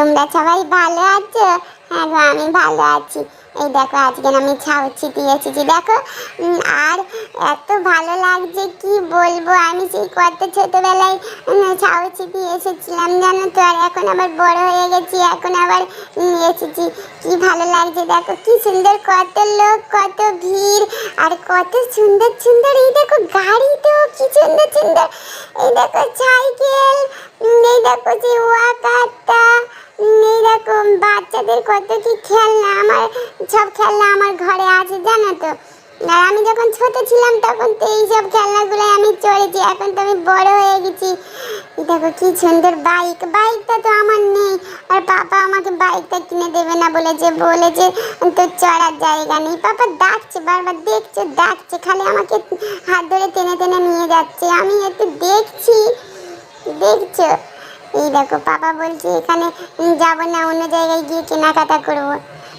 তোমরা সবাই ভালো আছো? হ্যাঁ গো, আমি ভালো আছি। এই দেখো আজকে আমি ছাউচি দিয়ে এসেছি দেখো। আর এত ভালো লাগছে কি বলবো। আমি সেই কত ছোটবেলায় ছাউচি দিয়ে এসেছিলাম জানো তো, আর এখন আবার বড় হয়ে গেছি, এখন আবার নিয়ে এসেছি। কি ভালো লাগছে দেখো, কি সুন্দর, কত লোক, কত ভিড়, আর কত সুন্দর সুন্দর এই দেখো গাড়ি, তো কি সুন্দর সুন্দর। এই দেখো সাইকেল, এই দেখো যে ওয়াকারটা, এই দেখো বাচ্চাদের কত কি খেলনা। আমার সব খেলনা আমার ঘরে আছে জানো তো। আর আমি যখন ছোট ছিলাম তখন তো এইসব খেলনাগুলো আমি চড়েছি, এখন তো আমি বড় হয়ে গেছি। দেখো কি সুন্দর বাইক, বাইকটা তো আমার নেই, আর পাপা আমাকে বাইকটা কিনে দেবে না বলেছে তো চড়ার জায়গা নেই। পাপা ডাকছে বারবার, দেখছে ডাকছে, খালি আমাকে হাত ধরে টেনে টেনে নিয়ে যাচ্ছে। আমি একটু দেখছি, দেখছো। এই দেখো পাপা বলছে এখানে যাব না, অন্য জায়গায় গিয়ে কেনাকাটা করবো।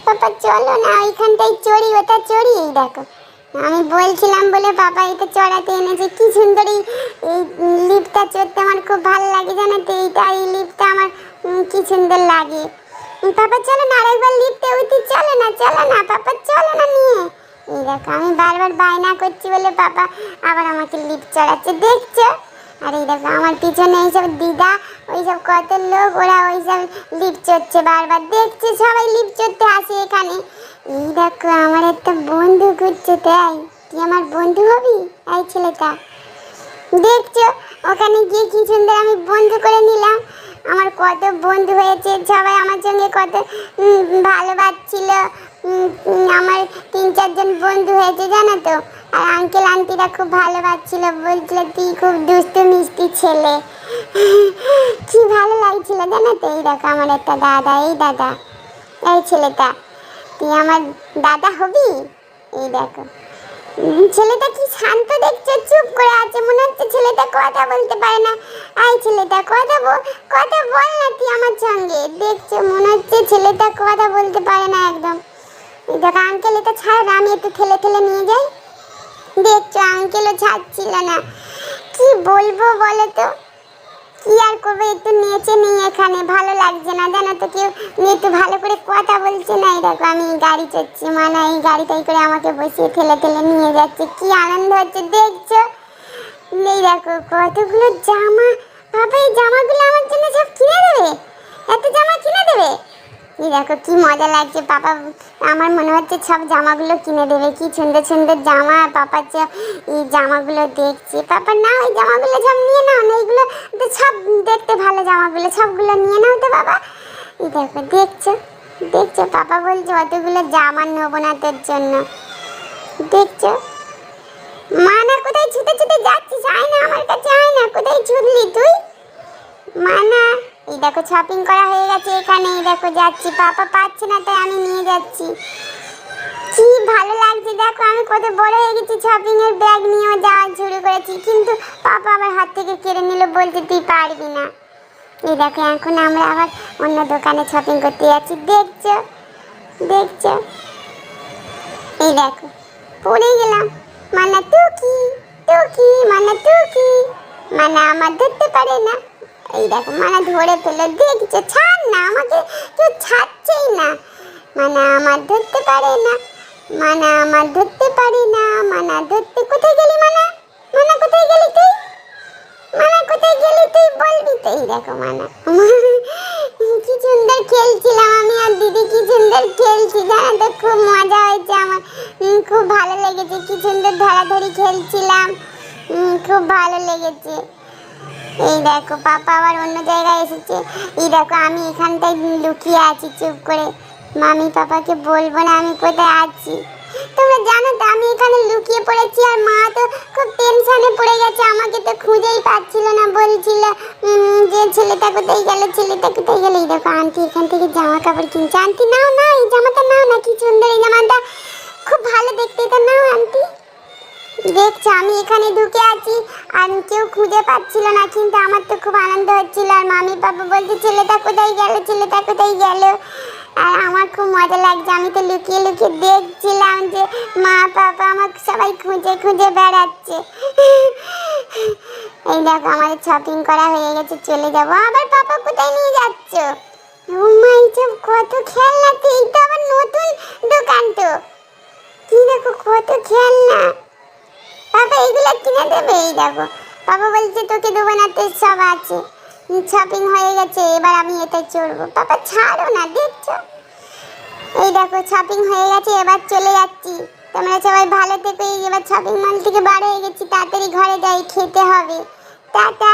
পাপা চলো না, ওইখানটাই চড়ি, ওটা চড়ি। এই দেখো আমি বলছিলাম বলে পাপা এটা চড়াতে এনেছে। কি সুন্দর এই লিফটটা চড়তে আমার খুব ভালো লাগে জানো তো। এই লিফটটা আমার কি সুন্দর লাগে। পাপা চলো না, আরেকবার লিফটে উঠি, চলো না পাপা, চলো না নিয়ে। এই দেখো আমি বারবার বায়না করছি বলে পাপা আবার আমাকে লিফট চড়াচ্ছে, দেখছো। আর এই দেখো আমার পিছনে এইসব দিদা, ওইসব কত লোক, ওরা ওইসব লিফট চড়ছে বারবার, দেখছে সবাই লিফট চড়তে আসে এখানে। এই দেখো আমার একটা বন্ধু ঘুরছে, তাই তুই আমার বন্ধু হবি? এই ছেলেটা দেখছো, ওখানে গিয়ে কি সুন্দর আমি বন্ধু করে নিলাম। আমার কত বন্ধু হয়েছে, সবাই আমার সঙ্গে কত ভালোবাসছিল। আমার 3-4 জন বন্ধু হয়েছে জানো তো। আর আঙ্কেল আন্টিরা খুব ভালোবাসছিল, বলছিল তুই খুব দুষ্টু মিষ্টি ছেলে। কি ভালো লাগছিল জানো তো। এই দেখো আমার একটা দাদা, এই দাদা, এই ছেলেটা, তুই আমার দাদা হবি? এই দেখো ছেলেটা কি শান্ত, দেখছো চুপ করে আছে, মনে হচ্ছে ছেলেটা কথা বলতে পারে না। এই ছেলেটা কথা বল না তুই আমার সঙ্গে, দেখছো মনে হচ্ছে ছেলেটা কথা বলতে পারে না একদম। এই দেখো আঙ্কেল এটা ছাড়, আমি একটু ঠেলে ঠেলে নিয়ে যাই। দেখছো আঙ্কেলও ছাড়ছিল না। কি বলবো বলো তো, কি আর করবো, একটু নেচে নেই, এখানে ভালো লাগছে না জানো তো। কেউ একটু ভালো করে কথা বলছে না। এই দেখো আমি গাড়ি চড়ছি, মানে এই গাড়িটাই করে আমাকে বসিয়ে ঠেলে ঠেলে নিয়ে যাচ্ছে, কি আনন্দ হচ্ছে দেখছো। এই দেখো কতগুলো জামা, বাবা এই জামাগুলো আমার জন্য সব কিনে দেবে, এত জামা কিনে দেবে। এই দেখো কি মজা লাগছে, পাপা আমার মনে হচ্ছে সব জামাগুলো কিনে দেবে। কি সুন্দর সুন্দর জামা, পাপার এই জামাগুলো দেখছি। পাপা না ওই জামাগুলো সব নিয়ে নাও না, এইগুলো তো সব দেখতে ভালো, জামাগুলো সবগুলো নিয়ে নাও তো বাবা। এই দেখো দেখছো পাপা বলছে অতগুলো জামা নেবো না তোর জন্য, দেখছো। মানা কোথায় ছুটে ছুটে যাচ্ছিস, আয় না আমার কাছে, আয় না, কোথায় ছুটলি তুই মানা। এই দেখো শপিং করা হয়ে গেছে এখানে, এই দেখো যাচ্ছি, পাপা পাচ্ছে না তাই আমি নিয়ে যাচ্ছি। কি ভালো লাগছে দেখো, আমি কত বড় হয়ে গেছি, শপিং এর ব্যাগ নিয়েও যাওয়া শুরু করেছি, কিন্তু পাপা আমার হাত থেকে কেড়ে নিল, বলছে তুই পারবি না। এই দেখো এখন আমরা আবার অন্য দোকানে শপিং করতে যাচ্ছি, দেখছো। এই দেখো পড়ে গেলাম, মানা টুকি মানা আমার ধরতে পারে না। এই দেখো মানা ধরে ফেলে, দেখছো, ছাড় না আমাকে, কেউ ছাড়ছেই না। মানা আমার ধরতে পারে না, মানা ধরতে, কোথায় গেলি মানা কোথায় গেলি তুই, কোথায় গেলি তুই বলবি তো। এই দেখো মানা কি সুন্দর খেলছিলাম আমি আর দিদি, কি সুন্দর খেলছি জানো তো, খুব মজা হয়েছে আমার, খুব ভালো লেগেছে, কি সুন্দর ধরাধরি খেলছিলাম, খুব ভালো লেগেছে। এই দেখো পাপা আবার অন্য জায়গায় এসেছে। এই দেখো আমি এখানটায় লুকিয়ে আছি চুপ করে, মামি পাপাকে বলবো না আমি কোথায় আছি। তোমরা জানো তো আমি এখানে লুকিয়ে পড়েছি, আর মা তো খুব টেনশনে পড়ে গেছে, আমাকে তো খুঁজেই পাচ্ছিল না, বলছিল যে ছেলেটা কোথায় গেল। এই দেখো আন্টি এখান থেকে জামা কাপড় কিনছে, আন্টি নাও না, এই জামাটা নাও না, কি সুন্দর এই জামাটা, খুব ভালো দেখতে, এটা নাও আন্টি। দেখছো আমি এখানে ঢুকে আছি আর কেউ খুঁজে পাচ্ছিল না, কিন্তু আমার তো খুব আনন্দ হচ্ছিল। আর মামি পাপা বলছে ছেলেটা কোথায় গেল। আর আমার খুব মজা লাগছে, আমি তো লুকিয়ে লুকিয়ে দেখছিলাম যে মা পাপা আমাকে সবাই খুঁজে খুঁজে বেড়াচ্ছে। এই দেখো আমাদের শপিং করা হয়ে গেছে, চলে যাবো। আবার পাপা কোথায় নিয়ে যাচ্ছ? কত খেলনা, তো এইটা আবার নতুন দোকান তো। কি দেখো কত খেলনা, পাপা এগুলো কিনে দেবে? এই দেখো পাপা বলছে তোকে দেবো না, তোর সব আছে, শপিং হয়ে গেছে, এবার আমি এটা চড়বো। পাপা ছাড়ো না, দেখছো? এই দেখো শপিং হয়ে গেছে, এবার চলে যাচ্ছি। তোমরা সবাই ভালো থেকো। এবার শপিং মল থেকে বার হয়ে গেছি, তাড়াতাড়ি ঘরে যাই, খেতে হবে। টাটা।